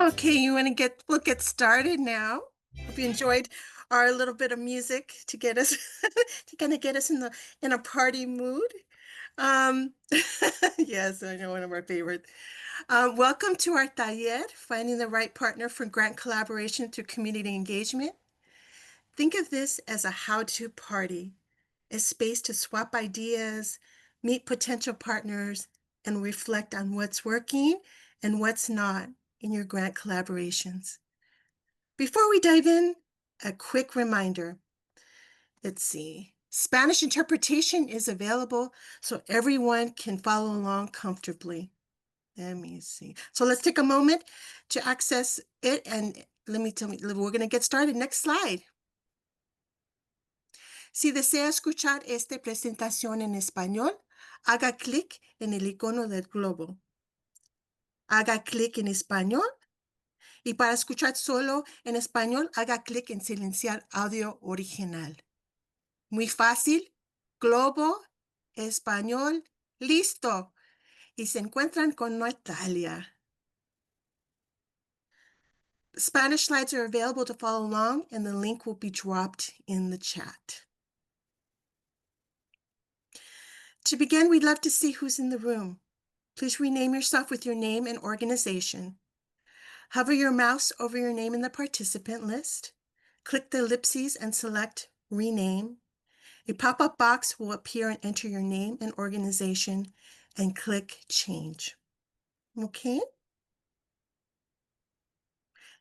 Okay, we'll get started now. Hope you enjoyed our little bit of music to get us to kind of get us in a party mood. Um, yes, I know one of our favorite. Welcome to our taller, finding the right partner for grant collaboration through community engagement. Think of this as a how-to party, a space to swap ideas, meet potential partners, and reflect on what's working and what's not in your grant collaborations. Before we dive in, a quick reminder. Let's see. Spanish interpretation is available so everyone can follow along comfortably. Let me see. So let's take a moment to access it and we're going to get started. Next slide. Si desea escuchar esta presentación en español, haga clic en el icono del globo. Haga clic en español y para escuchar solo en español, haga clic en silenciar audio original. Muy fácil, globo, español, listo. Y se encuentran con Natalia. Spanish slides are available to follow along and the link will be dropped in the chat. To begin, we'd love to see who's in the room. Please rename yourself with your name and organization. Hover your mouse over your name in the participant list. Click the ellipses and select Rename. A pop-up box will appear and enter your name and organization and click Change. Okay?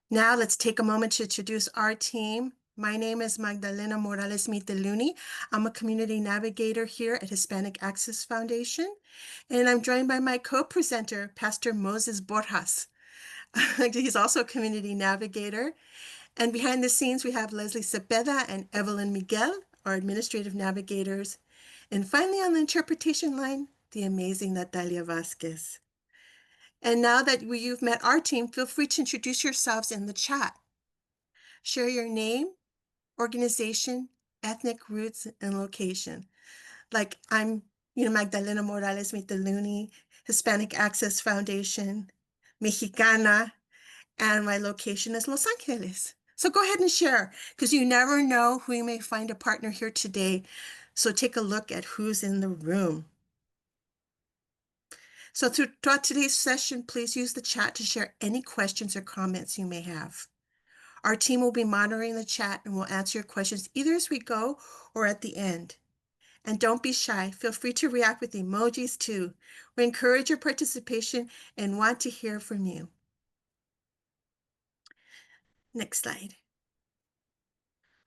Now let's take a moment to introduce our team. My name is Magdalena Morales Mitaluni. I'm a community navigator here at Hispanic Access Foundation, and I'm joined by my co-presenter, Pastor Moses Borjas. He's also a community navigator. And behind the scenes, we have Leslie Cepeda and Evelyn Miguel, our administrative navigators. And finally, on the interpretation line, the amazing Natalia Vasquez. And now that you've met our team, feel free to introduce yourselves in the chat. Share your name, organization, ethnic roots, and location. Like I'm, Magdalena Morales Mitaluni, Hispanic Access Foundation, Mexicana, and my location is Los Angeles. So go ahead and share, because you never know who you may find a partner here today. So take a look at who's in the room. So throughout today's session, please use the chat to share any questions or comments you may have. Our team will be monitoring the chat and will answer your questions either as we go or at the end. And don't be shy. Feel free to react with emojis too. We encourage your participation and want to hear from you. Next slide.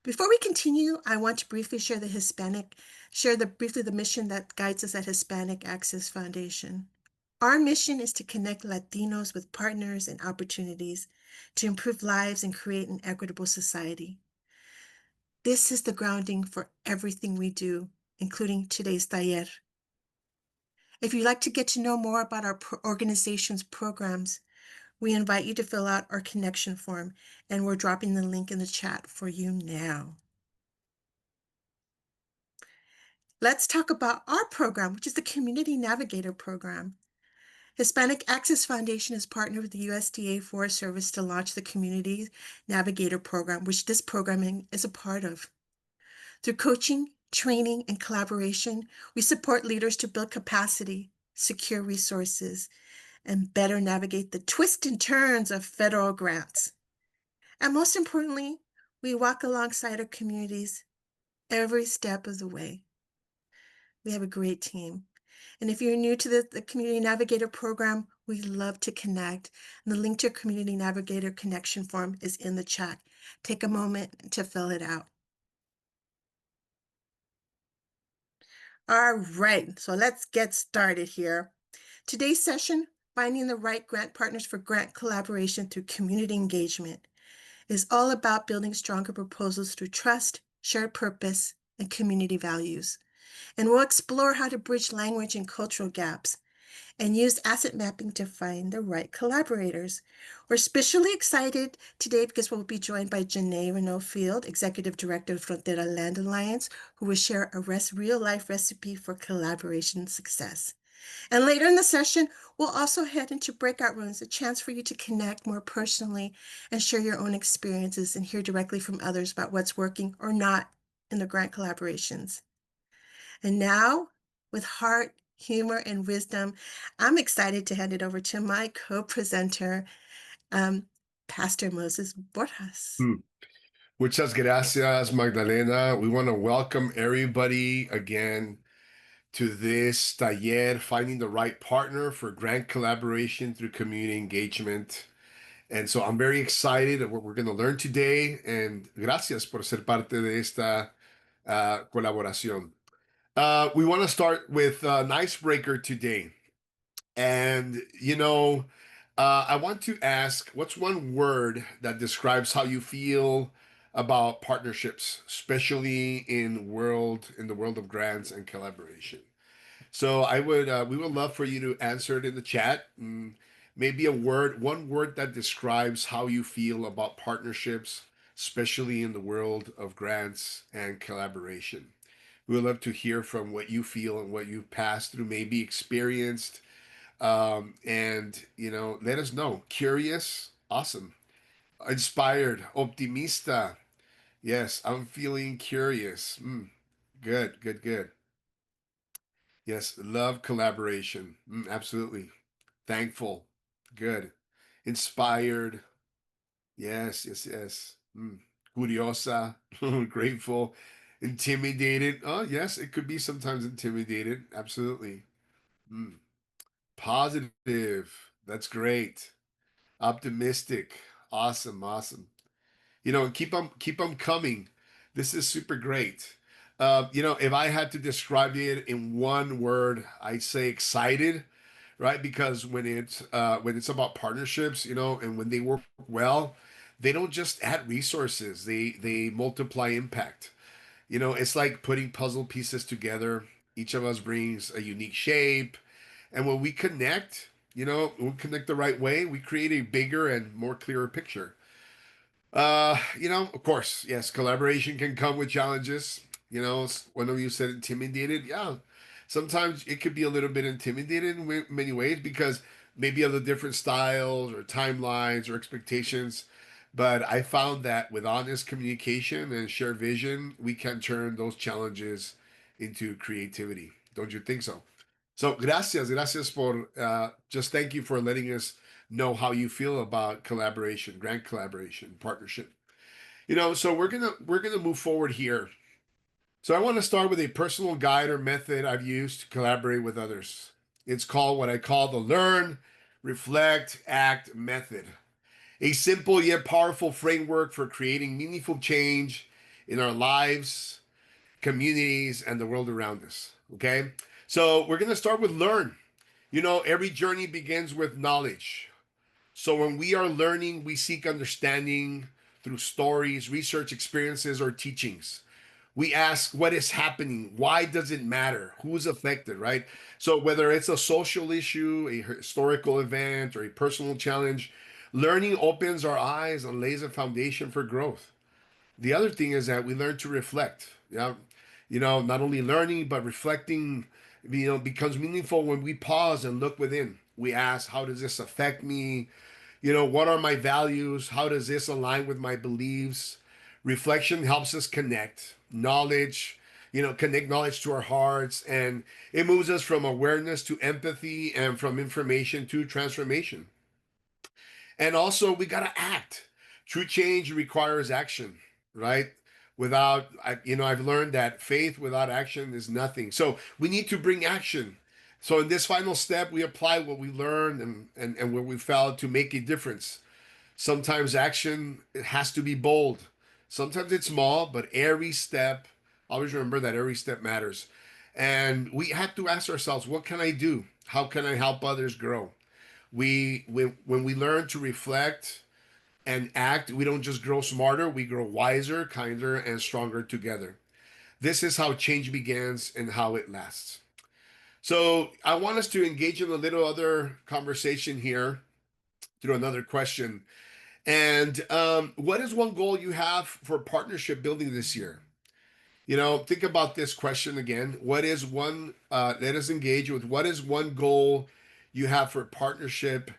Before we continue, I want to briefly share briefly the mission that guides us at Hispanic Access Foundation. Our mission is to connect Latinos with partners and opportunities to improve lives and create an equitable society. This is the grounding for everything we do, including today's taller. If you'd like to get to know more about our organization's programs, we invite you to fill out our connection form, and we're dropping the link in the chat for you now. Let's talk about our program, which is the Community Navigator Program. Hispanic Access Foundation has partnered with the USDA Forest Service to launch the Community Navigator Program, which this programming is a part of. Through coaching, training, and collaboration, we support leaders to build capacity, secure resources, and better navigate the twists and turns of federal grants. And most importantly, we walk alongside our communities every step of the way. We have a great team. And if you're new to the Community Navigator program, we'd love to connect. And the link to your Community Navigator connection form is in the chat. Take a moment to fill it out. All right, so let's get started here. Today's session, Finding the Right Grant Partners for Grant Collaboration Through Community Engagement, is all about building stronger proposals through trust, shared purpose, and community values. And we'll explore how to bridge language and cultural gaps and use asset mapping to find the right collaborators. We're especially excited today because we'll be joined by Janae Renault Field, Executive Director of Frontera Land Alliance, who will share a real-life recipe for collaboration success. And later in the session, we'll also head into breakout rooms, a chance for you to connect more personally and share your own experiences and hear directly from others about what's working or not in the grant collaborations. And now, with heart, humor, and wisdom, I'm excited to hand it over to my co-presenter, um, Pastor Moses Borjas. Hmm. Muchas gracias, Magdalena. We want to welcome everybody again to this taller, Finding the Right Partner for Grant Collaboration through Community Engagement. And so I'm very excited at what we're going to learn today. And gracias por ser parte de esta colaboración. We want to start with an icebreaker today. And, I want to ask, what's one word that describes how you feel about partnerships, especially in the world of grants and collaboration? So we would love for you to answer it in the chat. Maybe one word that describes how you feel about partnerships, especially in the world of grants and collaboration. We would love to hear from what you feel and what you've passed through, maybe experienced, and let us know. Curious, awesome. Inspired, optimista. Yes, I'm feeling curious. Good, good, good. Yes, love collaboration. Absolutely. Thankful. Good. Inspired. Yes, yes, yes. Curiosa. Grateful. Intimidated. Oh, yes, it could be sometimes intimidated. Absolutely. Mm. Positive. That's great. Optimistic. Awesome, awesome. Keep them coming. This is super great. If I had to describe it in one word, I'd say excited, right? Because when it's about partnerships, and when they work well, they don't just add resources; they multiply impact. It's like putting puzzle pieces together. Each of us brings a unique shape, and when we connect the right way, we create a bigger and more clearer picture. Of course, yes, collaboration can come with challenges. One of you said intimidated. Yeah, sometimes it could be a little bit intimidated in many ways because maybe of the different styles or timelines or expectations. But I found that with honest communication and shared vision, we can turn those challenges into creativity. Don't you think so? So, gracias por just thank you for letting us know how you feel about collaboration, grant collaboration, partnership. So we're gonna move forward here. So I want to start with a personal guide or method I've used to collaborate with others. It's called what I call the learn, reflect, act method. A simple yet powerful framework for creating meaningful change in our lives, communities, and the world around us. Okay? So we're gonna start with learn. Every journey begins with knowledge. So when we are learning, we seek understanding through stories, research experiences, or teachings. We ask what is happening, why does it matter, who's affected, right? So whether it's a social issue, a historical event, or a personal challenge, learning opens our eyes and lays a foundation for growth. The other thing is that we learn to reflect. Yeah, not only learning but reflecting, becomes meaningful when we pause and look within. We ask, how does this affect me? What are my values? How does this align with my beliefs? Reflection helps us connect knowledge to our hearts, and it moves us from awareness to empathy and from information to transformation. And also, we got to act. True change requires action, right? I've learned that faith without action is nothing. So we need to bring action. So in this final step, we apply what we learned and what we felt to make a difference. Sometimes action, it has to be bold. Sometimes it's small, but every step, always remember that every step matters. And we have to ask ourselves, what can I do? How can I help others grow? When we learn to reflect and act, we don't just grow smarter, we grow wiser, kinder, and stronger together. This is how change begins and how it lasts. So I want us to engage in a little other conversation here through another question. And what is one goal you have for partnership building this year? Think about this question again. Let us engage with what is one goal you have for partnership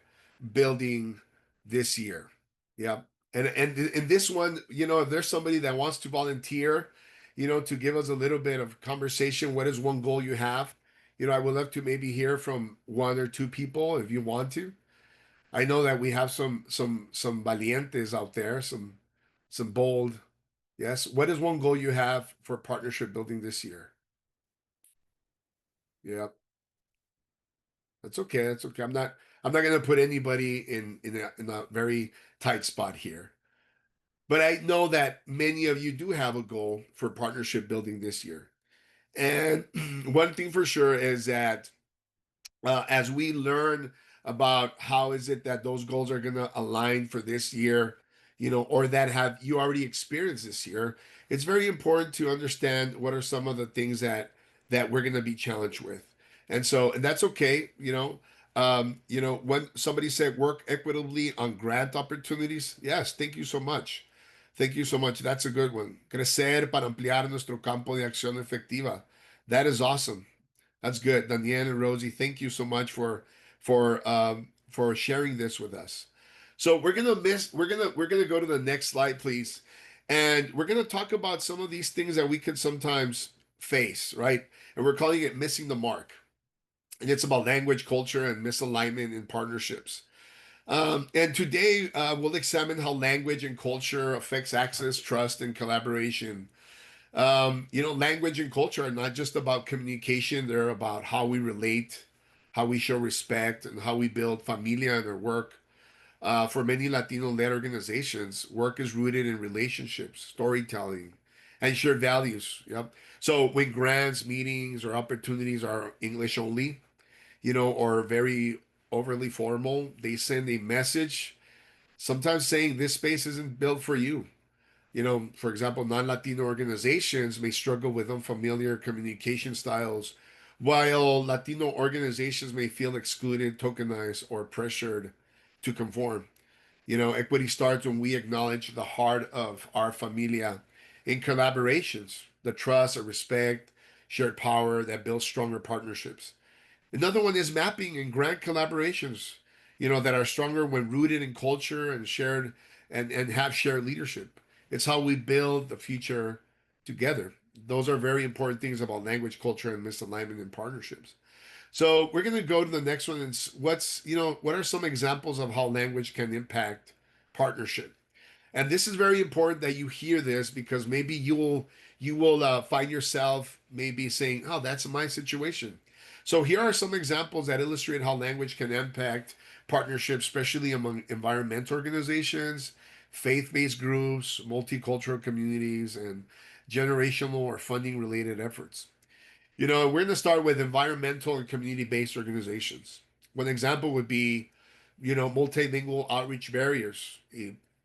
building this year? Yeah. And in this one, if there's somebody that wants to volunteer, to give us a little bit of conversation, what is one goal you have? I would love to maybe hear from one or two people if you want to. I know that we have some valientes out there, some bold. Yes. What is one goal you have for partnership building this year? Yeah, that's okay. That's okay. I'm not going to put anybody in a very tight spot here. But I know that many of you do have a goal for partnership building this year. And one thing for sure is that as we learn about how is it that those goals are going to align for this year, or that have you already experienced this year, it's very important to understand what are some of the things that we're going to be challenged with. And that's okay. When somebody said work equitably on grant opportunities, yes, thank you so much. Thank you so much. That's a good one. Crecer para ampliar nuestro campo de acción efectiva. That is awesome. That's good. Danielle and Rosie, thank you so much for sharing this with us. So we're gonna go to the next slide, please. And we're gonna talk about some of these things that we can sometimes face, right? And we're calling it missing the mark. And it's about language, culture, and misalignment in partnerships. And today we'll examine how language and culture affects access, trust, and collaboration. Language and culture are not just about communication, they're about how we relate, how we show respect, and how we build familia in our work. For many Latino led organizations, work is rooted in relationships, storytelling, and shared values. Yep. So when grants, meetings, or opportunities are English only, or very overly formal, they send a message, sometimes saying this space isn't built for you. For example, non Latino organizations may struggle with unfamiliar communication styles, while Latino organizations may feel excluded, tokenized, or pressured to conform. Equity starts when we acknowledge the heart of our familia in collaborations, the trust and respect, shared power that builds stronger partnerships. Another one is mapping and grant collaborations, that are stronger when rooted in culture and shared and have shared leadership. It's how we build the future together. Those are very important things about language, culture, and misalignment in partnerships. So we're going to go to the next one. And what are some examples of how language can impact partnership? And this is very important that you hear this because maybe you will find yourself maybe saying, "Oh, that's my situation." So here are some examples that illustrate how language can impact partnerships, especially among environmental organizations, faith-based groups, multicultural communities, and generational or funding-related efforts. We're going to start with environmental and community-based organizations. One example would be, multilingual outreach barriers.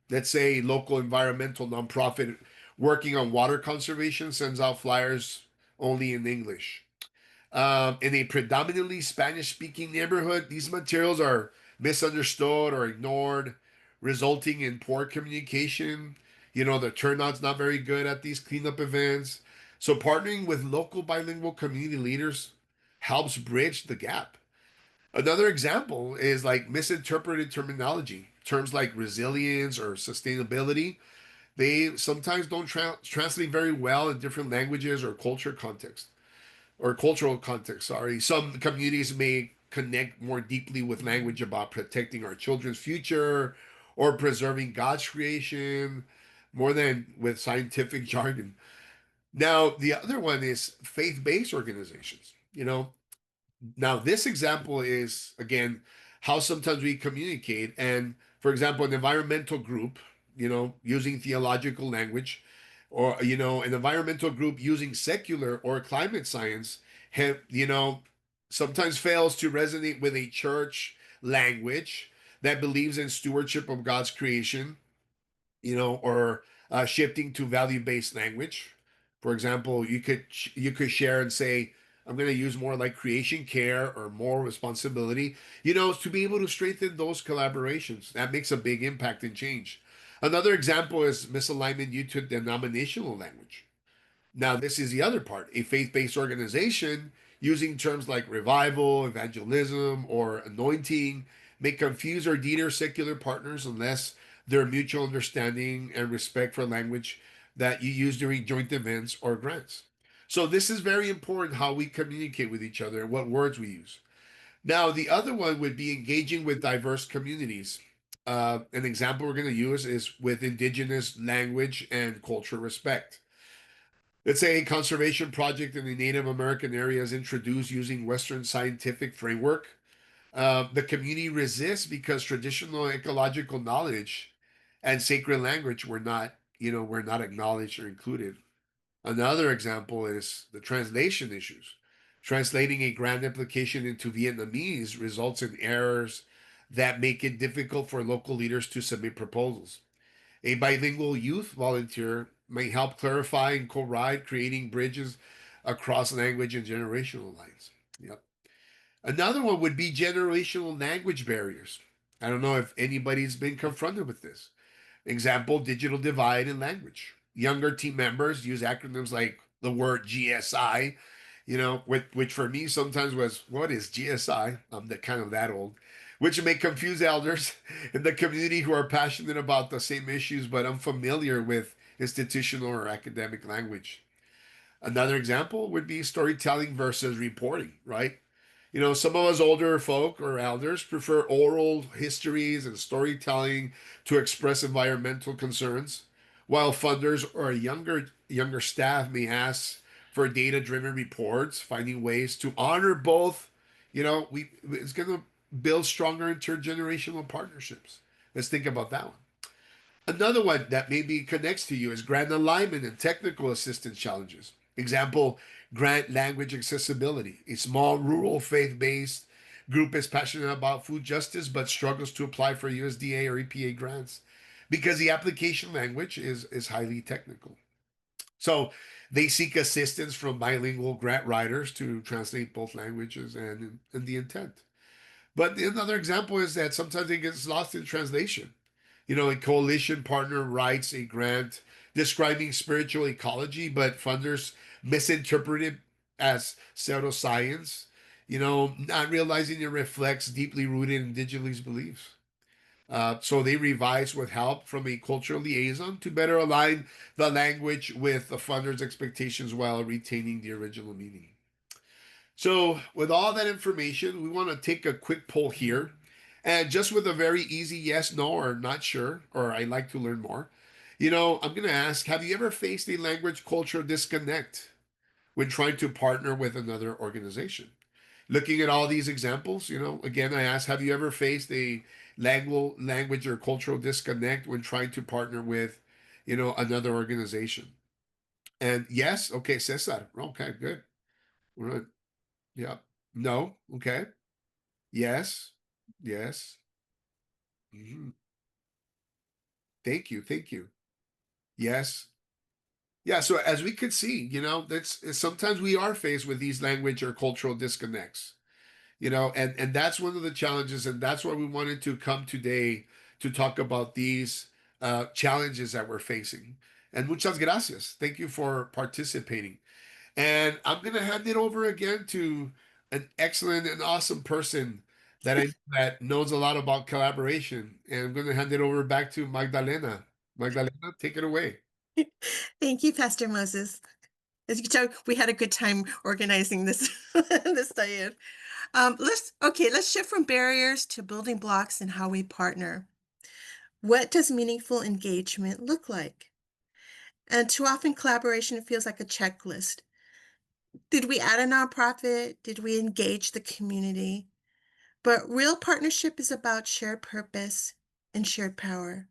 Let's say local environmental nonprofit working on water conservation sends out flyers only in English. In a predominantly Spanish speaking neighborhood, these materials are misunderstood or ignored, resulting in poor communication. The turnout's not very good at these cleanup events. So, partnering with local bilingual community leaders helps bridge the gap. Another example is like misinterpreted terminology. Terms like resilience or sustainability, they sometimes don't translate very well in different languages or cultural context, sorry. Some communities may connect more deeply with language about protecting our children's future or preserving God's creation more than with scientific jargon. Now, the other one is faith-based organizations. Now, this example is, again, how sometimes we communicate. And for example, an environmental group, using theological language, or, an environmental group using secular or climate science, have, sometimes fails to resonate with a church language that believes in stewardship of God's creation, or shifting to value-based language. For example, you could share and say, "I'm going to use more like creation care or more responsibility," to be able to strengthen those collaborations. That makes a big impact and change. Another example is misalignment due to denominational language. Now, this is the other part. A faith based organization using terms like revival, evangelism, or anointing may confuse or deter secular partners unless there are mutual understanding and respect for language that you use during joint events or grants. So, this is very important how we communicate with each other and what words we use. Now, the other one would be engaging with diverse communities. An example we're going to use is with indigenous language and cultural respect. Let's say a conservation project in the Native American area is introduced using Western scientific framework. The community resists because traditional ecological knowledge and sacred language were not acknowledged or included. Another example is the translation issues. Translating a grant application into Vietnamese results in errors that make it difficult for local leaders to submit proposals. A bilingual youth volunteer may help clarify and co-write, creating bridges across language and generational lines. Yep. Another one would be generational language barriers. I don't know if anybody's been confronted with this. Example, digital divide in language. Younger team members use acronyms like the word GSI, which for me sometimes was, what is GSI? I'm kind of that old, which may confuse elders in the community who are passionate about the same issues but unfamiliar with institutional or academic language. Another example would be storytelling versus reporting, right? Some of us older folk or elders prefer oral histories and storytelling to express environmental concerns, while funders or younger staff may ask for data-driven reports, finding ways to honor both. It's going to build stronger intergenerational partnerships. Let's think about that one. Another one that maybe connects to you is grant alignment and technical assistance challenges. Example, grant language accessibility. A small rural faith-based group is passionate about food justice but struggles to apply for USDA or EPA grants because the application language is highly technical. So they seek assistance from bilingual grant writers to translate both languages and the intent. But another example is that sometimes it gets lost in translation. A coalition partner writes a grant describing spiritual ecology, but funders misinterpret it as pseudoscience, not realizing it reflects deeply rooted indigenous beliefs. So they revise with help from a cultural liaison to better align the language with the funder's expectations while retaining the original meaning. So, with all that information, we want to take a quick poll here. And just with a very easy yes, no, or not sure, or I'd like to learn more, I'm going to ask, have you ever faced a language culture disconnect when trying to partner with another organization? Looking at all these examples, again, I ask, have you ever faced a language or cultural disconnect when trying to partner with, another organization? And yes, okay, Cesar. Okay, good. Right. Yeah. No. Okay. Yes. Yes. Mhm. Thank you. Thank you. Yes. Yeah. So as we could see, that's sometimes we are faced with these language or cultural disconnects, and that's one of the challenges, and that's why we wanted to come today to talk about these challenges that we're facing. And muchas gracias. Thank you for participating. And I'm going to hand it over again to an excellent and awesome person that knows a lot about collaboration. And I'm going to hand it over back to Magdalena. Magdalena, take it away. Thank you, Pastor Moses. As you can tell, we had a good time organizing this this diet. Let's shift from barriers to building blocks and how we partner. What does meaningful engagement look like? And too often collaboration feels like a checklist. Did we add a nonprofit? Did we engage the community? But real partnership is about shared purpose and shared power.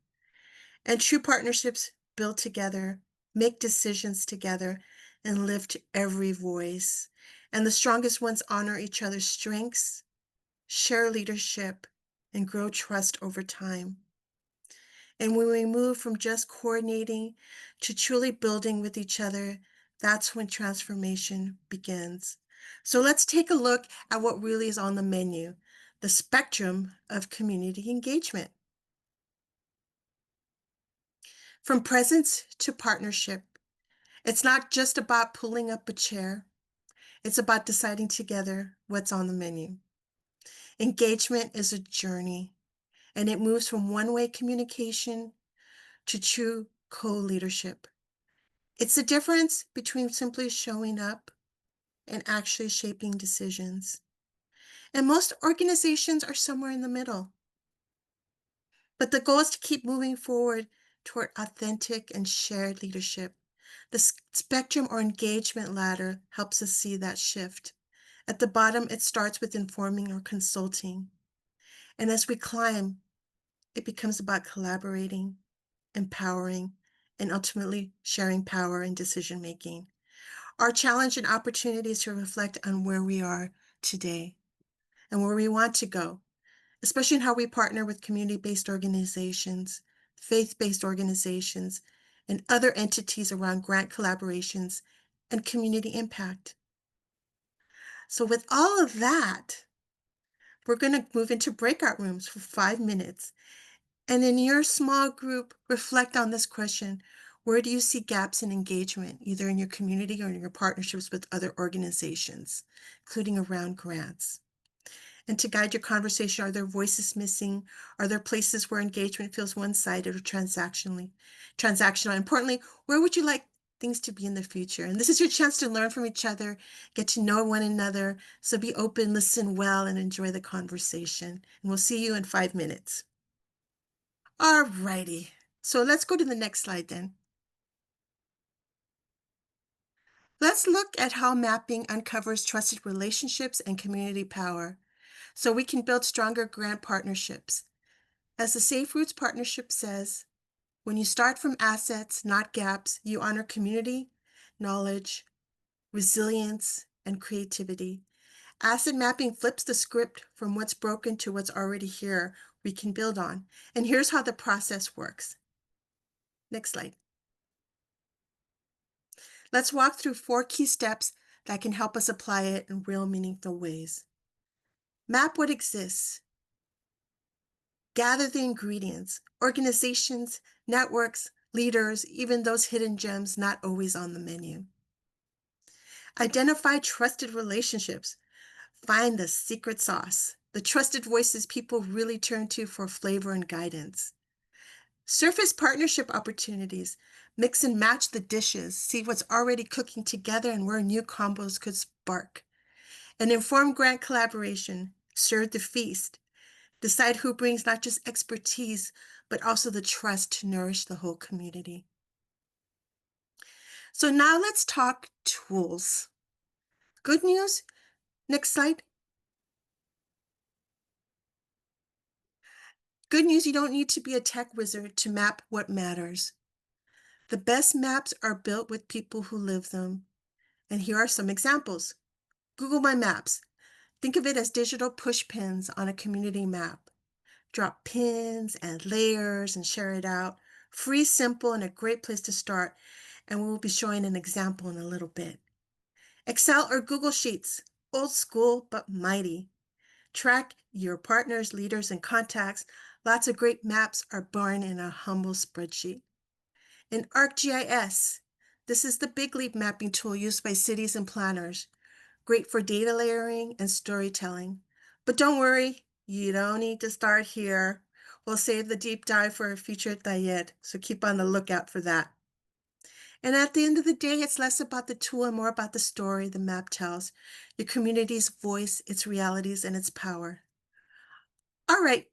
And true partnerships build together, make decisions together, and lift every voice. And the strongest ones honor each other's strengths, share leadership, and grow trust over time. And when we move from just coordinating to truly building with each other, that's when transformation begins. So let's take a look at what really is on the menu, the spectrum of community engagement. From presence to partnership, It's not just about pulling up a chair. It's about deciding together what's on the menu. Engagement is a journey, and it moves from one-way communication to true co-leadership. It's the difference between simply showing up and actually shaping decisions. And most organizations are somewhere in the middle. But the goal is to keep moving forward toward authentic and shared leadership. The spectrum or engagement ladder helps us see that shift. At the bottom, it starts with informing or consulting. And as we climb, it becomes about collaborating, empowering, and ultimately sharing power in decision making. Our challenge and opportunity is to reflect on where we are today and where we want to go, especially in how we partner with community-based organizations, faith-based organizations, and other entities around grant collaborations and community impact. So with all of that, we're going to move into breakout rooms for 5 minutes. And in your small group, reflect on this question. Where do you see gaps in engagement, either in your community or in your partnerships with other organizations, including around grants? And to guide your conversation, are there voices missing? Are there places where engagement feels one-sided or transactional? Importantly, where would you like things to be in the future? And this is your chance to learn from each other, get to know one another. So be open, listen well, and enjoy the conversation. And we'll see you in 5 minutes. All righty. So let's go to the next slide then. Let's look at how mapping uncovers trusted relationships and community power so we can build stronger grant partnerships. As the Safe Roots Partnership says, when you start from assets, not gaps, you honor community, knowledge, resilience, and creativity. Asset mapping flips the script from what's broken to what's already here we can build on. And here's how the process works. Next slide. Let's walk through 4 key steps that can help us apply it in real, meaningful ways. Map what exists. Gather the ingredients, organizations, networks, leaders, even those hidden gems not always on the menu. Identify trusted relationships. Find the secret sauce, the trusted voices people really turn to for flavor and guidance. Surface partnership opportunities. Mix and match the dishes. See what's already cooking together and where new combos could spark. And inform grant collaboration. Serve the feast. Decide who brings not just expertise, but also the trust to nourish the whole community. So now let's talk tools. Good news. Next slide. Good news, you don't need to be a tech wizard to map what matters. The best maps are built with people who live them. And here are some examples. Google My Maps. Think of it as digital push pins on a community map. Drop pins and layers and share it out. Free, simple, and a great place to start. And we will be showing an example in a little bit. Excel or Google Sheets. Old school, but mighty. Track your partners, leaders, and contacts. Lots of great maps are born in a humble spreadsheet. In ArcGIS, this is the big leap mapping tool used by cities and planners. Great for data layering and storytelling. But don't worry, you don't need to start here. We'll save the deep dive for a future taller, so keep on the lookout for that. And at the end of the day, it's less about the tool and more about the story the map tells, your community's voice, its realities, and its power. All right,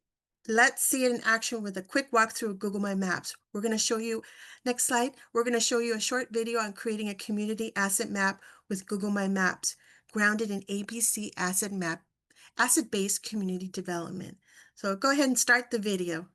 let's see it in action with a quick walkthrough of Google My Maps. We're going to show you, next slide, we're going to show you a short video on creating a community asset map with Google My Maps, grounded in ABC asset-based community development. So go ahead and start the video.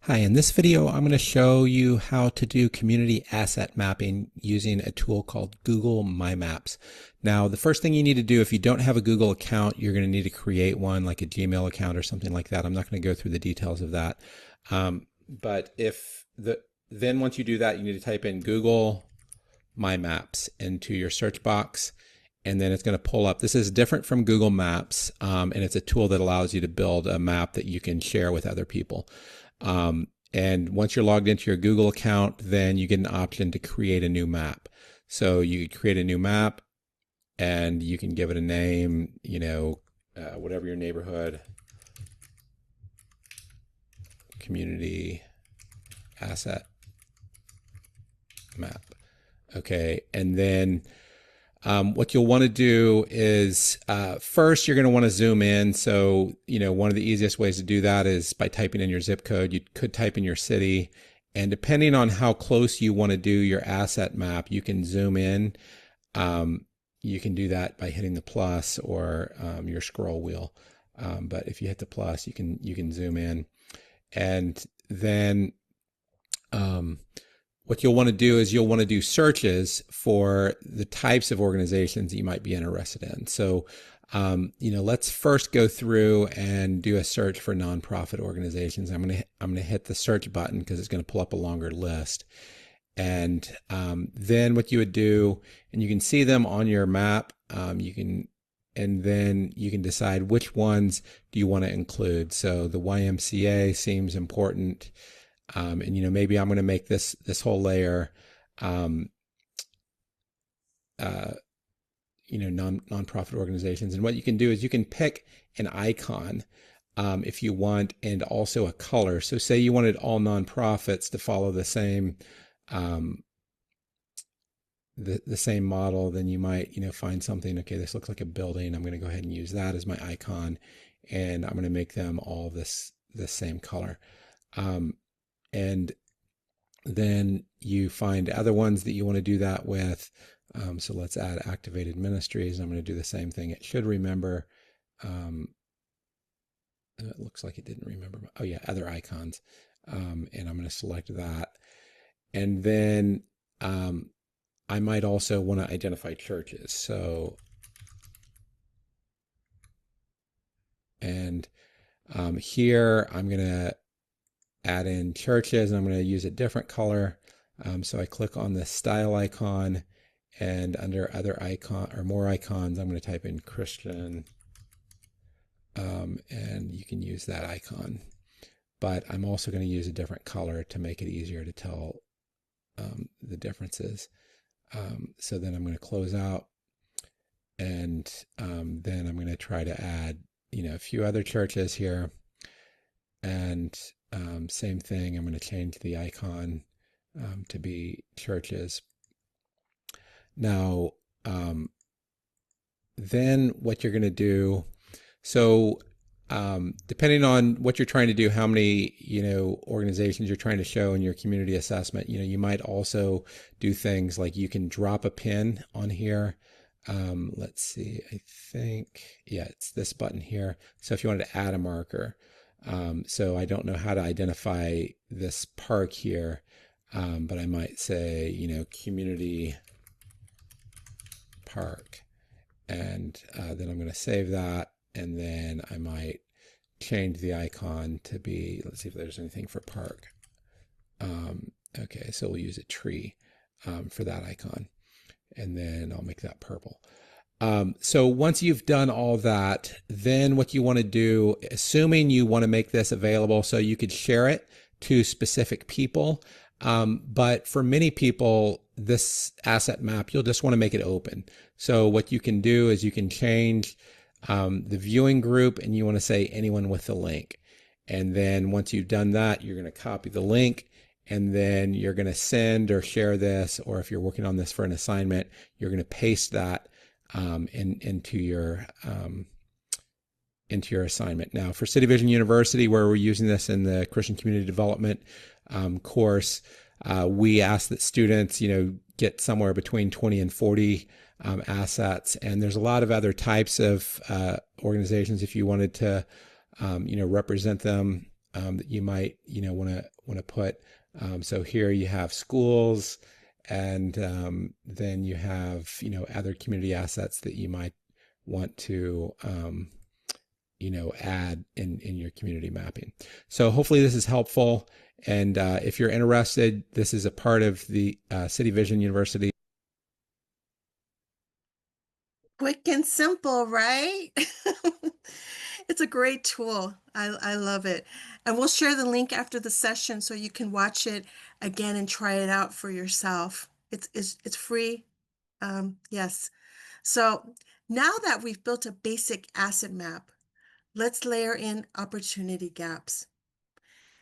Hi, in this video, I'm going to show you how to do community asset mapping using a tool called Google My Maps. Now, the first thing you need to do if you don't have a Google account, you're going to need to create one like a Gmail account or something like that. I'm not going to go through the details of that. Then once you do that, you need to type in Google My Maps into your search box. And then it's going to pull up. This is different from Google Maps, and it's a tool that allows you to build a map that you can share with other people. And And once you're logged into your Google account, then you get an option to create a new map. So you could create a new map and you can give it a name, whatever your neighborhood, community asset map. Okay, and then what you'll want to do is first you're going to want to zoom in. So, one of the easiest ways to do that is by typing in your zip code. You could type in your city, and depending on how close you want to do your asset map, you can zoom in. You can do that by hitting the plus or your scroll wheel. But if you hit the plus, you can zoom in, and then what you'll want to do is you'll want to do searches for the types of organizations that you might be interested in. So, let's first go through and do a search for nonprofit organizations. I'm gonna hit the search button because it's going to pull up a longer list. And then what you would do, and you can see them on your map. And then you can decide which ones do you want to include. So the YMCA seems important. And maybe I'm going to make this whole layer, nonprofit organizations. And what you can do is you can pick an icon if you want, and also a color. So say you wanted all nonprofits to follow the same the same model, then you might find something. Okay, this looks like a building. I'm going to go ahead and use that as my icon, and I'm going to make them all this same color. And then you find other ones that you want to do that with. So let's add activated ministries. I'm going to do the same thing. It should remember. It looks like it didn't remember. Oh yeah, other icons. And I'm going to select that. And then I might also want to identify churches. So, and here I'm going to add in churches, and I'm going to use a different color. So I click on the style icon, and under other icon or more icons, I'm going to type in Christian, and you can use that icon. But I'm also going to use a different color to make it easier to tell the differences. So then I'm going to close out, and then I'm going to try to add, a few other churches here. And same thing, I'm going to change the icon to be churches. Now, then what you're going to do, so depending on what you're trying to do, how many, organizations you're trying to show in your community assessment, you might also do things like you can drop a pin on here. Let's see, I think, yeah, it's this button here. So if you wanted to add a marker, so I don't know how to identify this park here, but I might say, community park, and then I'm going to save that, and then I might change the icon to be, let's see if there's anything for park. Okay, so we'll use a tree for that icon, and then I'll make that purple. So once you've done all that, then what you want to do, assuming you want to make this available so you could share it to specific people, but for many people, this asset map, you'll just want to make it open. So what you can do is you can change the viewing group, and you want to say anyone with the link. And then once you've done that, you're going to copy the link, and then you're going to send or share this, or if you're working on this for an assignment, you're going to paste that into your assignment. Now, for City Vision University, where we're using this in the Christian Community Development course, we ask that students, get somewhere between 20 and 40 assets. And there's a lot of other types of organizations, if you wanted to, represent them, that you might, want to put. So here you have schools, and then you have, other community assets that you might want to, add in your community mapping. So hopefully this is helpful. And if you're interested, this is a part of the City Vision University. Quick and simple, right? It's a great tool. I love it. And we'll share the link after the session so you can watch it again and try it out for yourself. It's free. Yes. So now that we've built a basic asset map, let's layer in opportunity gaps.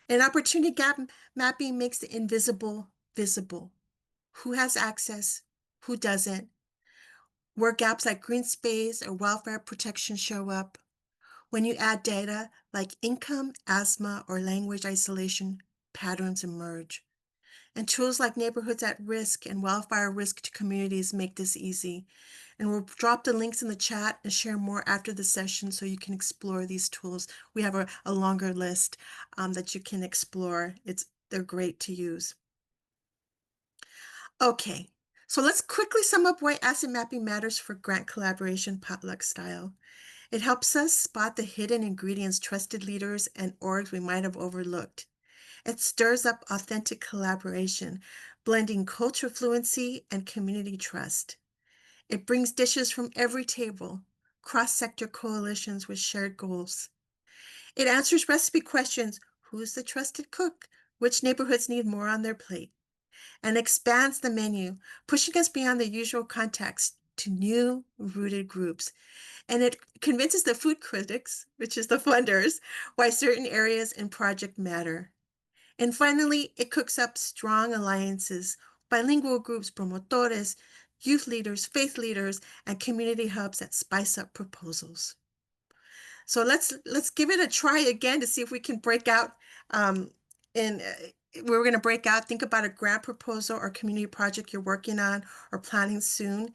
And opportunity gap mapping makes the invisible visible. Who has access? Who doesn't? Where gaps like green space or welfare protection show up. When you add data like income, asthma, or language isolation, patterns emerge. And tools like neighborhoods at risk and wildfire risk to communities make this easy. And we'll drop the links in the chat and share more after the session so you can explore these tools. We have a longer list that you can explore. They're great to use. Okay, so let's quickly sum up why asset mapping matters for grant collaboration potluck style. It helps us spot the hidden ingredients trusted leaders and orgs we might have overlooked. It stirs up authentic collaboration, blending culture fluency and community trust. It brings dishes from every table, cross-sector coalitions with shared goals. It answers recipe questions: who's the trusted cook? Which neighborhoods need more on their plate? And expands the menu, pushing us beyond the usual context to new rooted groups. And it convinces the food critics, which is the funders, why certain areas and project matter. And finally, it cooks up strong alliances, bilingual groups, promotores, youth leaders, faith leaders, and community hubs that spice up proposals. So let's give it a try again to see if we can break out. And we're going to break out. Think about a grant proposal or community project you're working on or planning soon,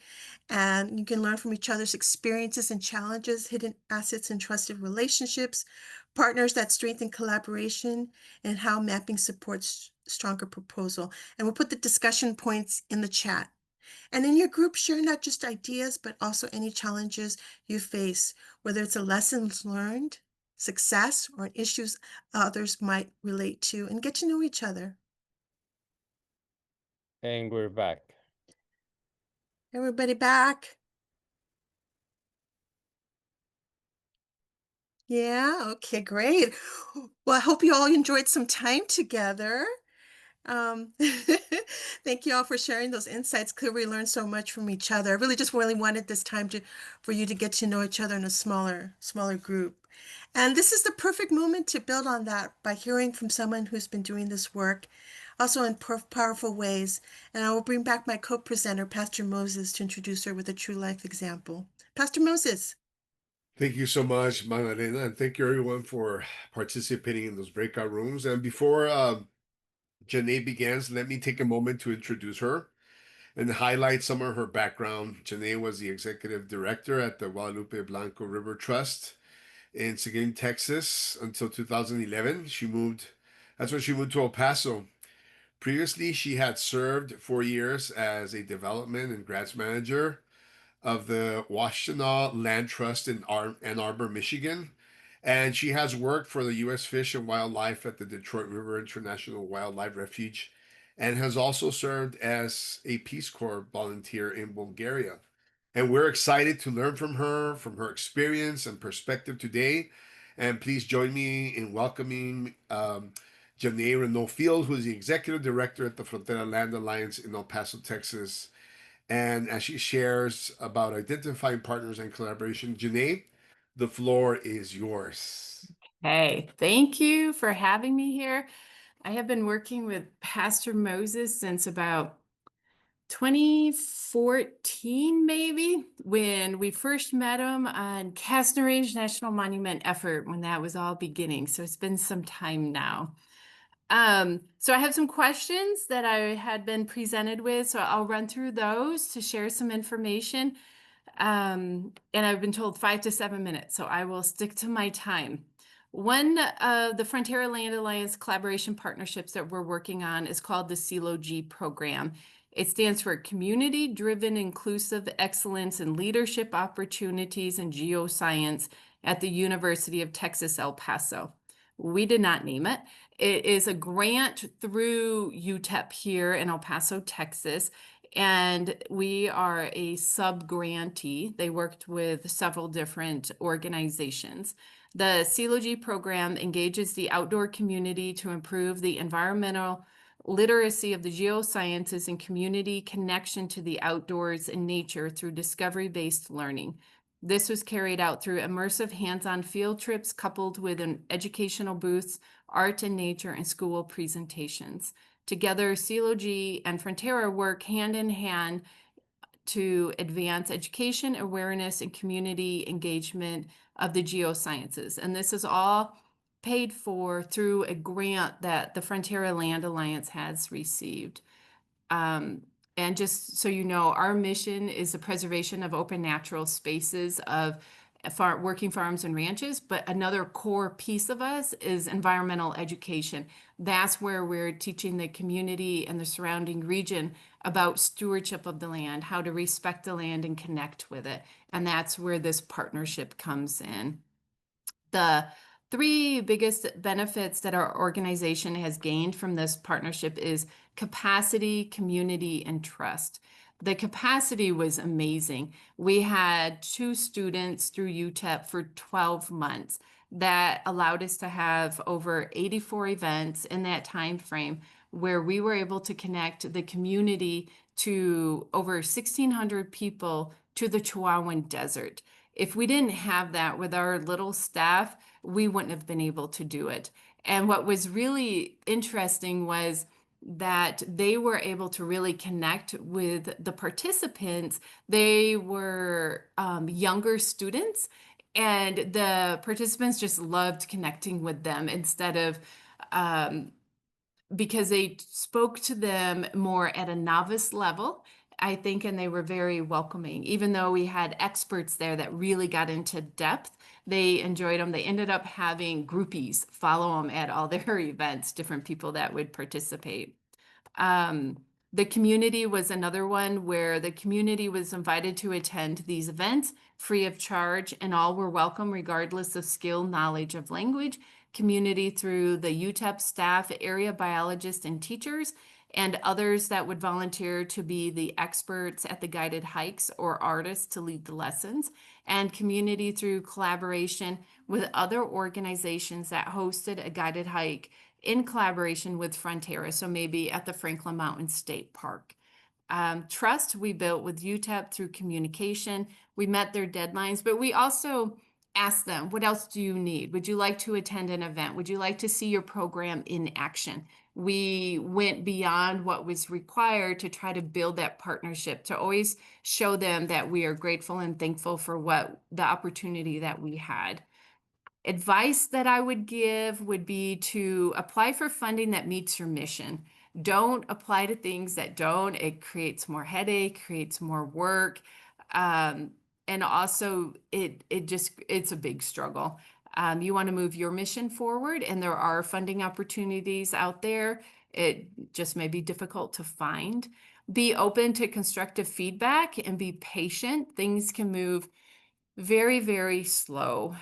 and you can learn from each other's experiences and challenges, hidden assets and trusted relationships, partners that strengthen collaboration, and how mapping supports stronger proposal. And we'll put the discussion points in the chat. And in your group, share not just ideas, but also any challenges you face, whether it's a lessons learned, success, or issues others might relate to, and get to know each other. And we're back. Everybody back? Yeah, okay, great. Well, I hope you all enjoyed some time together. Thank you all for sharing those insights. Clearly, we learned so much from each other. I really wanted this time for you to get to know each other in a smaller group. And this is the perfect moment to build on that by hearing from someone who's been doing this work, also in powerful ways. And I will bring back my co-presenter, Pastor Moses, to introduce her with a true life example. Pastor Moses. Thank you so much, Magdalena, and thank you everyone for participating in those breakout rooms. And before Janae begins, let me take a moment to introduce her and highlight some of her background. Janae was the executive director at the Guadalupe Blanco River Trust in Seguin, Texas until 2011. That's when she moved to El Paso. Previously, she had served 4 years as a development and grants manager of the Washtenaw Land Trust in Ann Arbor, Michigan. And she has worked for the U.S. Fish and Wildlife at the Detroit River International Wildlife Refuge and has also served as a Peace Corps volunteer in Bulgaria. And we're excited to learn from her experience and perspective today. And please join me in welcoming Janae Renault Field, who is the executive director at the Frontera Land Alliance in El Paso, Texas. And as she shares about identifying partners and collaboration, Janae, the floor is yours. Hey, thank you for having me here. I have been working with Pastor Moses since about 2014, maybe, when we first met him on Caston Range National Monument effort when that was all beginning. So it's been some time now. So I have some questions that I had been presented with, so I'll run through those to share some information. And I've been told 5 to 7 minutes, so I will stick to my time. One of the Frontera Land Alliance collaboration partnerships that we're working on is called the CELO-G program. It stands for Community-Driven Inclusive Excellence in Leadership Opportunities in Geoscience at the University of Texas, El Paso. We did not name it. It is a grant through UTEP here in El Paso, Texas, and we are a sub-grantee. They worked with several different organizations. The CELOG program engages the outdoor community to improve the environmental literacy of the geosciences and community connection to the outdoors and nature through discovery-based learning. This was carried out through immersive hands-on field trips coupled with an educational booths, art and nature, and school presentations. Together, CELOG and Frontera work hand in hand to advance education, awareness, and community engagement of the geosciences. And this is all paid for through a grant that the Frontera Land Alliance has received. And just so you know, our mission is the preservation of open natural spaces of working farms and ranches, but another core piece of us is environmental education. That's where we're teaching the community and the surrounding region about stewardship of the land, how to respect the land and connect with it. And that's where this partnership comes in. The three biggest benefits that our organization has gained from this partnership is capacity, community, and trust. The capacity was amazing. We had 2 students through UTEP for 12 months. That allowed us to have over 84 events in that time frame where we were able to connect the community to over 1,600 people to the Chihuahuan Desert. If we didn't have that with our little staff, we wouldn't have been able to do it. And what was really interesting was that they were able to really connect with the participants. They were younger students, and the participants just loved connecting with them instead of because they spoke to them more at a novice level, I think, and they were very welcoming. Even though we had experts there that really got into depth, they enjoyed them. They ended up having groupies follow them at all their events, different people that would participate. The community was another one where the community was invited to attend these events free of charge, and all were welcome regardless of skill, knowledge of language. Community through the UTEP staff, area biologists and teachers, and others that would volunteer to be the experts at the guided hikes or artists to lead the lessons, and community through collaboration with other organizations that hosted a guided hike in collaboration with Frontera, so maybe at the Franklin Mountain State Park. Trust we built with UTEP through communication. We met their deadlines, but we also asked them, what else do you need? Would you like to attend an event? Would you like to see your program in action? We went beyond what was required to try to build that partnership, to always show them that we are grateful and thankful for what the opportunity that we had. Advice that I would give would be to apply for funding that meets your mission. Don't apply to things that don't. It creates more headache, creates more work. And also it's a big struggle. You want to move your mission forward, and there are funding opportunities out there. It just may be difficult to find. Be open to constructive feedback and be patient. Things can move very, very slow.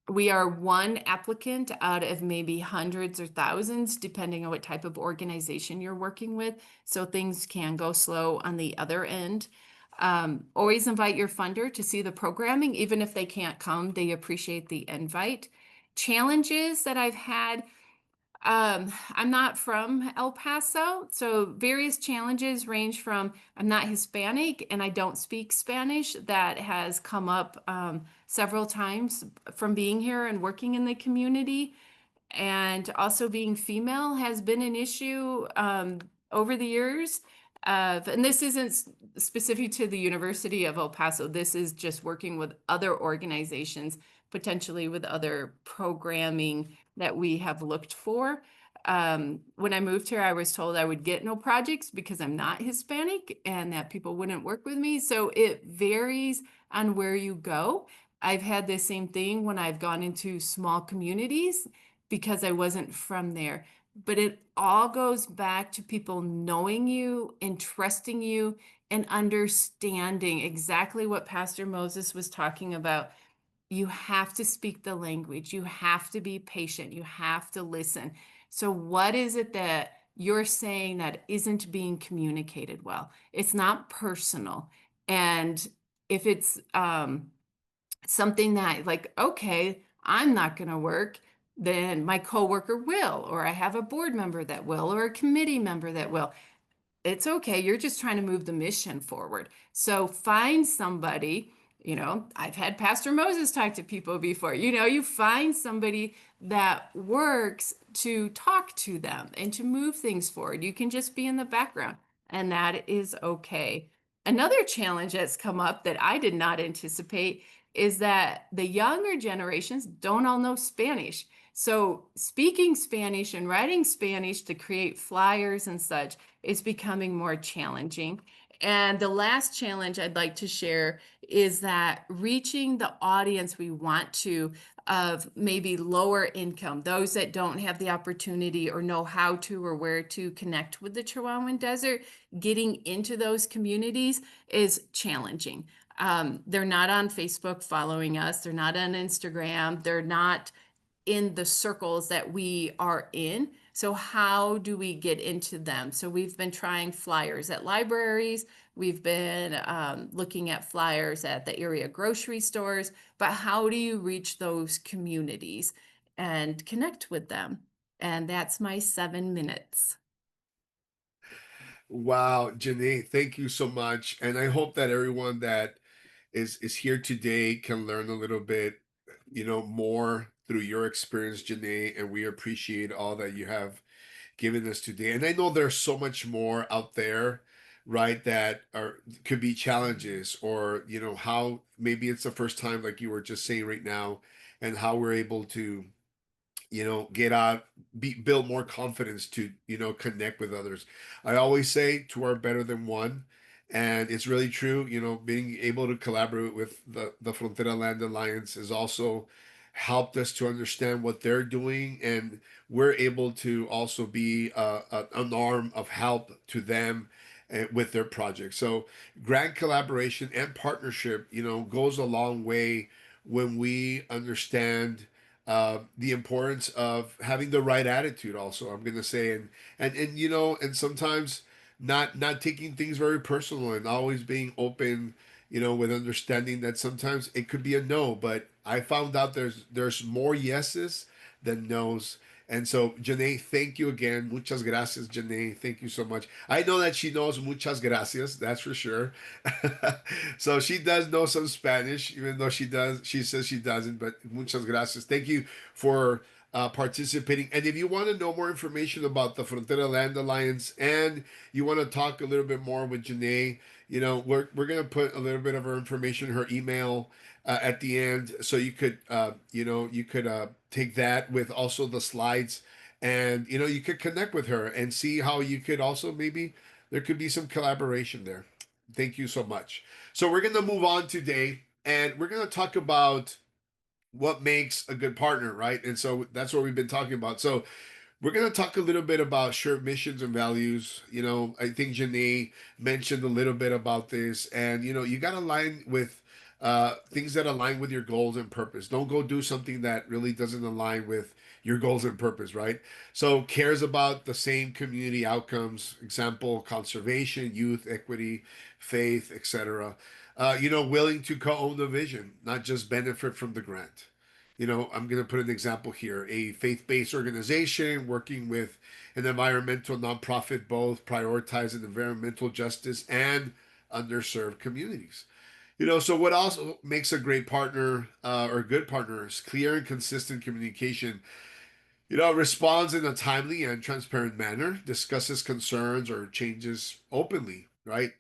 We are one applicant out of maybe hundreds or thousands, depending on what type of organization you're working with. So things can go slow on the other end. Always invite your funder to see the programming, even if they can't come, they appreciate the invite. Challenges that I've had. I'm not from El Paso, so various challenges range from I'm not Hispanic and I don't speak Spanish. That has come up several times from being here and working in the community. And also being female has been an issue over the years. And this isn't specific to the University of El Paso. This is just working with other organizations, potentially with other programming that we have looked for. When I moved here, I was told I would get no projects because I'm not Hispanic and that people wouldn't work with me. So it varies on where you go. I've had the same thing when I've gone into small communities because I wasn't from there. But it all goes back to people knowing you and trusting you and understanding exactly what Pastor Moses was talking about. You have to speak the language. You have to be patient. You have to listen. So what is it that you're saying that isn't being communicated well? It's not personal. And if it's something that like, okay, I'm not going to work, then my coworker will, or I have a board member that will, or a committee member that will. It's okay. You're just trying to move the mission forward. So find somebody, I've had Pastor Moses talk to people before. You find somebody that works to talk to them and to move things forward. You can just be in the background, and that is okay. Another challenge that's come up that I did not anticipate is that the younger generations don't all know Spanish. So speaking Spanish and writing Spanish to create flyers and such is becoming more challenging. And the last challenge I'd like to share is that reaching the audience we want to, of maybe lower income, those that don't have the opportunity or know how to or where to connect with the Chihuahuan Desert, getting into those communities is challenging. They're not on Facebook following us, they're not on Instagram, they're not in the circles that we are in. So how do we get into them? So we've been trying flyers at libraries. We've been looking at flyers at the area grocery stores. But how do you reach those communities and connect with them? And that's my 7 minutes. Wow, Janae, thank you so much. And I hope that everyone that is here today can learn a little bit, more through your experience, Janae. And we appreciate all that you have given us today. And I know there's so much more out there, right, that are could be challenges, or how maybe it's the first time, like you were just saying right now, and how we're able to get out, build more confidence to, connect with others. I always say two are better than one. And it's really true, being able to collaborate with the Frontera Land Alliance has also helped us to understand what they're doing. And we're able to also be an arm of help to them with their projects. So grant collaboration and partnership, goes a long way when we understand the importance of having the right attitude. Also, I'm going to say, and and sometimes not taking things very personal, and always being open, with understanding that sometimes it could be a no. But I found out there's more yeses than nos. And so, Janae, thank you again. Muchas gracias, Janae. Thank you so much. I know that she knows muchas gracias, that's for sure. So she does know some Spanish, even though she says she doesn't, but muchas gracias. Thank you for participating. And if you want to know more information about the Frontera Land Alliance, and you want to talk a little bit more with Janae, we're going to put a little bit of her information, her email, at the end, so you could take that with also the slides, and you could connect with her and see how you could also, maybe there could be some collaboration there. Thank you so much. So we're going to move on today, and we're going to talk about what makes a good partner, right? And so that's what we've been talking about. So we're going to talk a little bit about shared missions and values. I think Janae mentioned a little bit about this, and you got to align with things that align with your goals and purpose. Don't go do something that really doesn't align with your goals and purpose, right? So cares about the same community outcomes, example, conservation, youth, equity, faith, etc. Willing to co-own the vision, not just benefit from the grant. I'm going to put an example here: a faith-based organization working with an environmental nonprofit, both prioritizing environmental justice and underserved communities. So what also makes a great partner, or a good partner, is clear and consistent communication. Responds in a timely and transparent manner, discusses concerns or changes openly, right?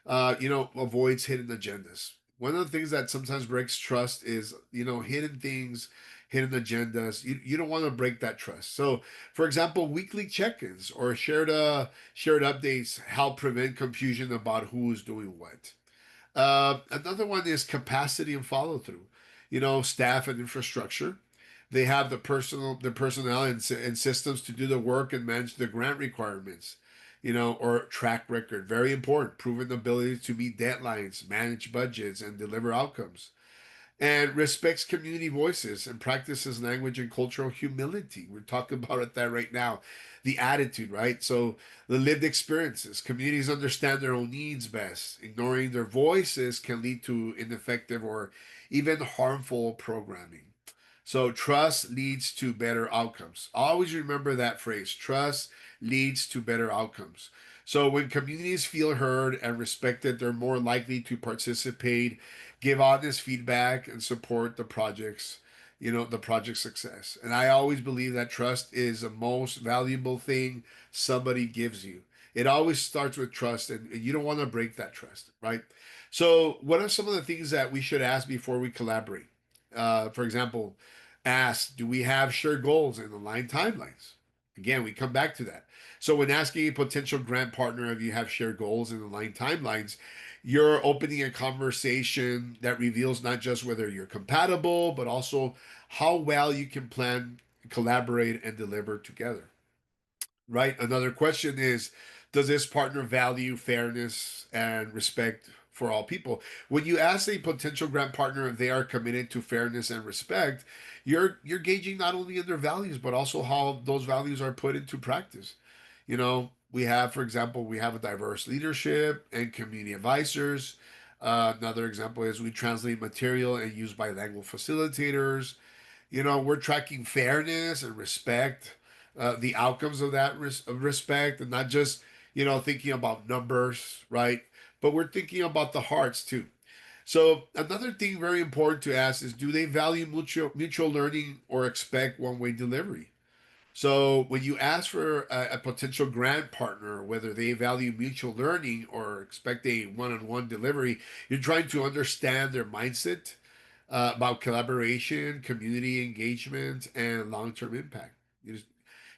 Avoids hidden agendas. One of the things that sometimes breaks trust is, hidden things, hidden agendas. You don't want to break that trust. So, for example, weekly check-ins or shared updates help prevent confusion about who's doing what. Another one is capacity and follow through. Staff and infrastructure. They have the personnel and systems to do the work and manage the grant requirements. Or track record. Very important. Proven ability to meet deadlines, manage budgets, and deliver outcomes. And respects community voices and practices language and cultural humility. We're talking about it that right now. the attitude, right? So the lived experiences. Communities understand their own needs best. Ignoring their voices can lead to ineffective or even harmful programming. So trust leads to better outcomes. Always remember that phrase. Trust leads to better outcomes. So when communities feel heard and respected, they're more likely to participate, give honest feedback, and support the project success. And I always believe that trust is the most valuable thing somebody gives you. It always starts with trust, and you don't want to break that trust, right? So, what are some of the things that we should ask before we collaborate? For example, ask, do we have shared goals and aligned timelines? Again, we come back to that. So, when asking a potential grant partner if you have shared goals and aligned timelines, you're opening a conversation that reveals not just whether you're compatible, but also how well you can plan, collaborate, and deliver together, right? Another question is, does this partner value fairness and respect for all people? When you ask a potential grant partner if they are committed to fairness and respect, you're gauging not only in their values, but also how those values are put into practice. We have, for example, we have a diverse leadership and community advisors. Another example is we translate material and use bilingual facilitators. We're tracking fairness and respect, the outcomes of that of respect, and not just, thinking about numbers, right? But we're thinking about the hearts too. So another thing very important to ask is, do they value mutual learning or expect one-way delivery? So when you ask for a potential grant partner, whether they value mutual learning or expect a one-on-one delivery, you're trying to understand their mindset about collaboration, community engagement, and long-term impact. You, just-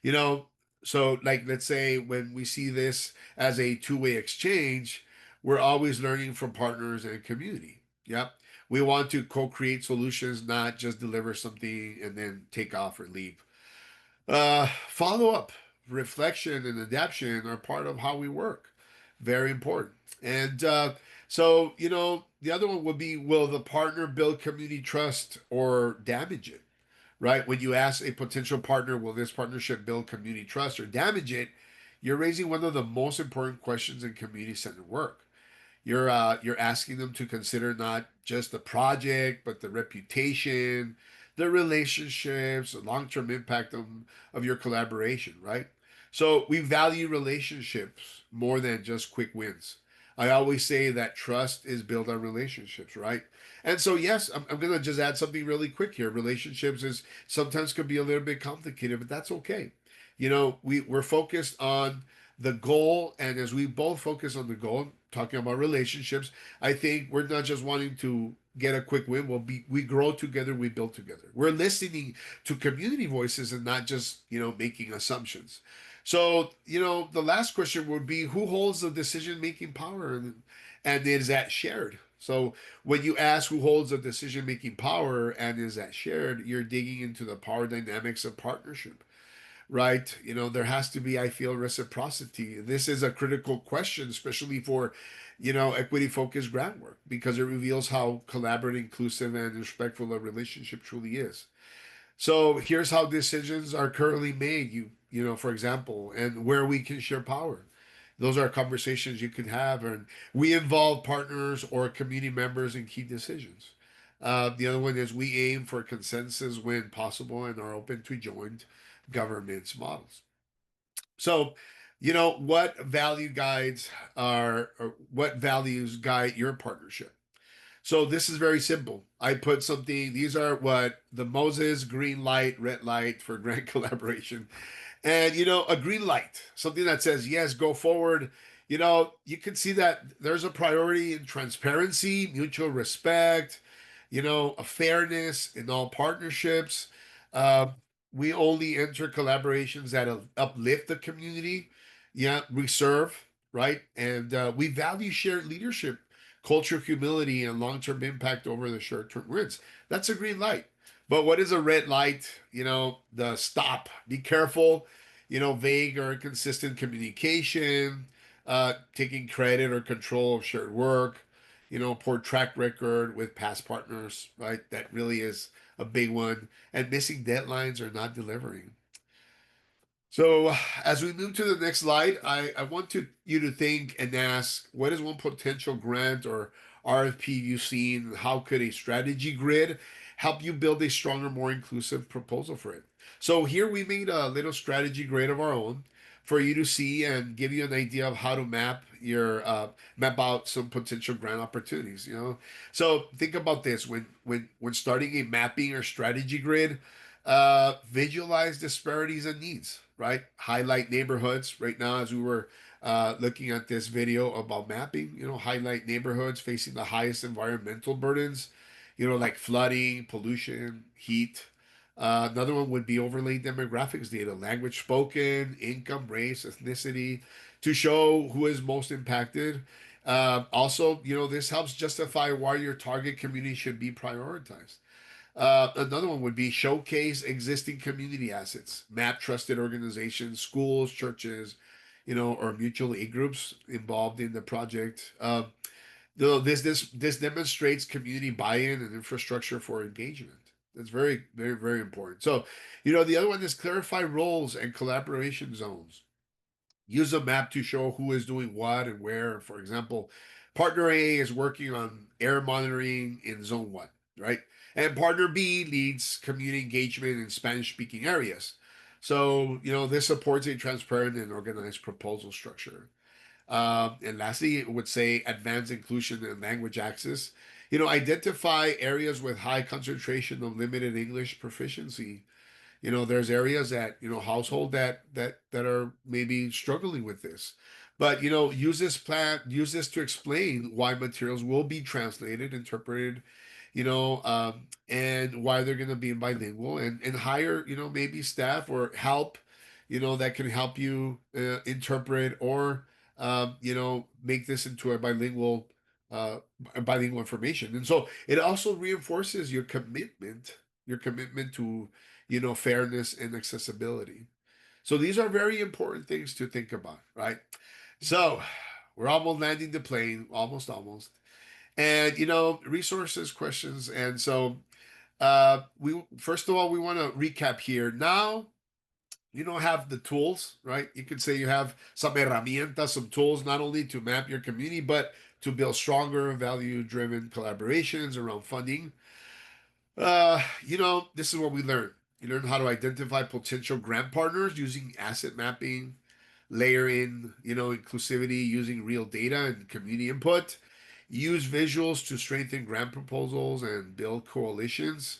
you know, so like let's say when we see this as a two-way exchange, we're always learning from partners and community. Yep. We want to co-create solutions, not just deliver something and then take off or leave. Follow up, reflection, and adaptation are part of how we work. Very important. And the other one would be, will the partner build community trust or damage it? Right? When you ask a potential partner, will this partnership build community trust or damage it? You're raising one of the most important questions in community centered work. You're asking them to consider not just the project, but the reputation, the relationships, the long-term impact of your collaboration, right? So we value relationships more than just quick wins. I always say that trust is built on relationships, right? And so yes, I'm gonna just add something really quick here. Relationships is sometimes could be a little bit complicated, but that's okay. We're focused on the goal, and as we both focus on the goal, talking about relationships, I think we're not just wanting to get a quick win. We grow together, we build together. We're listening to community voices and not just making assumptions. So the last question would be, who holds the decision making power, and is that shared? So when you ask who holds the decision making power and is that shared, you're digging into the power dynamics of partnership, right? There has to be, I feel, reciprocity. This is a critical question, especially for, equity focused grant work, because it reveals how collaborative, inclusive, and respectful a relationship truly is. So here's how decisions are currently made. For example, and where we can share power. Those are conversations you can have, and we involve partners or community members in key decisions. The other one is we aim for consensus when possible and are open to joint governance models. So, what value guides are, or what values guide your partnership? So this is very simple. I put something, these are what the Moses green light, red light for grant collaboration. And a green light, something that says, yes, go forward. You can see that there's a priority in transparency, mutual respect, a fairness in all partnerships. Uh, we only enter collaborations that uplift the community. Yeah, we serve, right? And we value shared leadership, culture, humility, and long-term impact over the short-term wins. That's a green light. But what is a red light? The stop. Be careful. Vague or inconsistent communication, taking credit or control of shared work, poor track record with past partners, right? That really is a big one. And missing deadlines or not delivering. So as we move to the next slide, I want you to think and ask, what is one potential grant or RFP you've seen? How could a strategy grid help you build a stronger, more inclusive proposal for it? So here we made a little strategy grid of our own for you to see and give you an idea of how to map out some potential grant opportunities. So think about this when starting a mapping or strategy grid. Visualize disparities and needs, right? Highlight neighborhoods right now as we were looking at this video about mapping, highlight neighborhoods facing the highest environmental burdens, like flooding, pollution, heat. Another one would be overlay demographics data, language spoken, income, race, ethnicity, to show who is most impacted. Also, this helps justify why your target community should be prioritized. Another one would be showcase existing community assets, map trusted organizations, schools, churches, or mutual aid groups involved in the project. This demonstrates community buy-in and infrastructure for engagement. That's very, very, very important. So, the other one is clarify roles and collaboration zones. Use a map to show who is doing what and where. For example, partner A is working on air monitoring in zone 1, right? And partner B leads community engagement in Spanish speaking areas. So, this supports a transparent and organized proposal structure. And lastly, it would say advanced inclusion and language access. Identify areas with high concentration of limited English proficiency. There's areas that, household that are maybe struggling with this. But use this to explain why materials will be translated, interpreted, and why they're going to be bilingual, and hire, maybe staff or help, that can help you interpret or make this into bilingual information. And so it also reinforces your commitment to fairness and accessibility. So these are very important things to think about, right? So we're almost landing the plane, almost. And resources, questions, and so we first of all we want to recap here. Now you don't have the tools, right? You could say you have some herramientas, some tools, not only to map your community, but to build stronger value-driven collaborations around funding. This is what we learn. You learn how to identify potential grant partners using asset mapping, layering, inclusivity using real data and community input. Use visuals to strengthen grant proposals and build coalitions.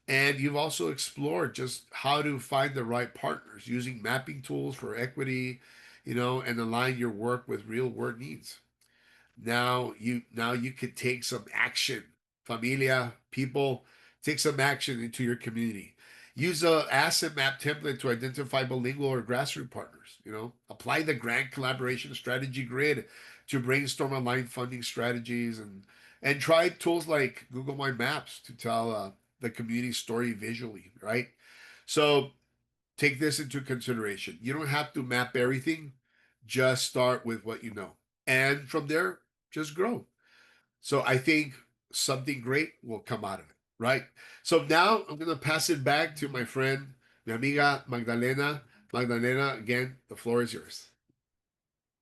And you've also explored just how to find the right partners using mapping tools for equity, and align your work with real world needs. Now you could take some action. Familia, people, take some action into your community. Use a asset map template to identify bilingual or grassroots partners. Apply the grant collaboration strategy grid to brainstorm aligned funding strategies, and try tools like Google My Maps to tell the community story visually, right? So take this into consideration. You don't have to map everything. Just start with what you know. And from there, just grow. So I think something great will come out of it, right? So now I'm going to pass it back to my friend, mi amiga Magdalena. Magdalena, again, the floor is yours.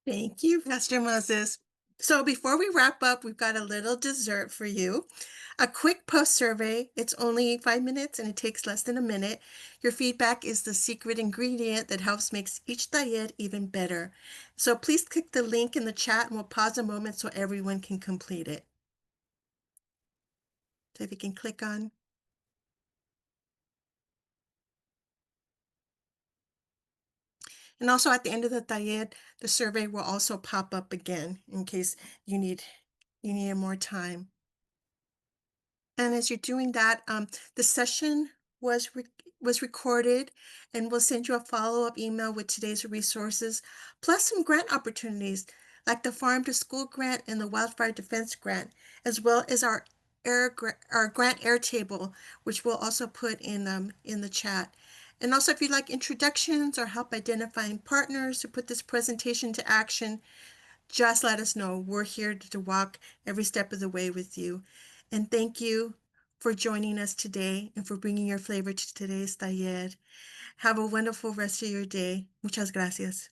Thank you, Pastor Moses. So before we wrap up, we've got a little dessert for you. A quick post survey. It's only 5 minutes and it takes less than a minute. Your feedback is the secret ingredient that helps makes each diet even better. So please click the link in the chat and we'll pause a moment so everyone can complete it. So if you can click on. And also at the end of the diet, the survey will also pop up again in case you need more time. And as you're doing that, the session was recorded, and we'll send you a follow-up email with today's resources, plus some grant opportunities like the Farm to School grant and the Wildfire Defense grant, as well as our grant Airtable, which we'll also put in the chat. And also, if you'd like introductions or help identifying partners to put this presentation to action, just let us know. We're here to walk every step of the way with you. And thank you for joining us today and for bringing your flavor to today's taller. Have a wonderful rest of your day. Muchas gracias.